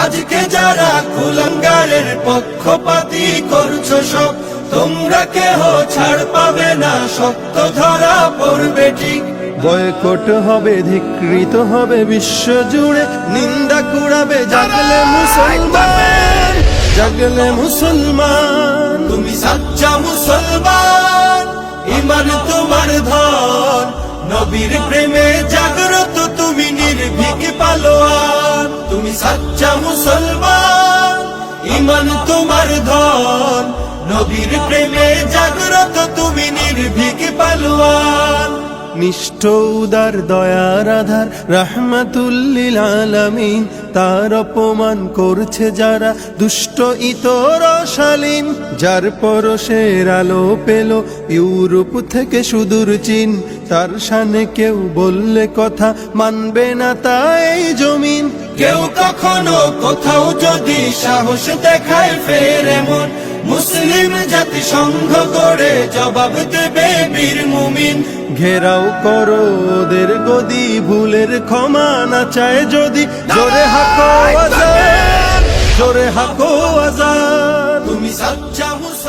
আজকে যারা কুলাঙ্গারের পক্ষপাতী করছো সব, তোমরা কেহ ছাড় পাবে না, শক্ত ধরা পড়বে ঠিক। বয়কট হবে, ধিকৃত হবে বিশ্ব জুড়ে, নিন্দা কুড়াবে জাগলে মুসলমান, জাগলে মুসলমান। তুমি সাচ্চা মুসলমান, ইমান তোমার ধন, নবীর প্রেমে জাগ্রত তুমি নির্ভীক পালোয়ান। তুমি সাচ্চা মুসলমান, ইমান তোমার ধন, নবীর প্রেমে জাগ্রত তুমি নির্ভীক পালোয়ান। নিষ্ঠ উদার দয়ার আধার রাহমাতুল্লিল আলামিন, তার অপমান করছে যারা দুষ্ট ইতর শালীন। যার পরশের আলো পেল ইউরোপ থেকে সুদূর চীন, তার শানে কেউ বললে কথা মানবে না তাই জমিন। কেউ কখনো কোথাও যদি সাহস দেখায় ফের এমন, মুসলিম জাতি সংঘ করে জবাব দেবে বীর মুমিন। ঘেরাও করো ওদের গদি, ভুলের ক্ষমা না চায় যদি, জোরে হাকো আজান, জোরে হাকো আজান। তুমি সাচ্চা মুসলমান।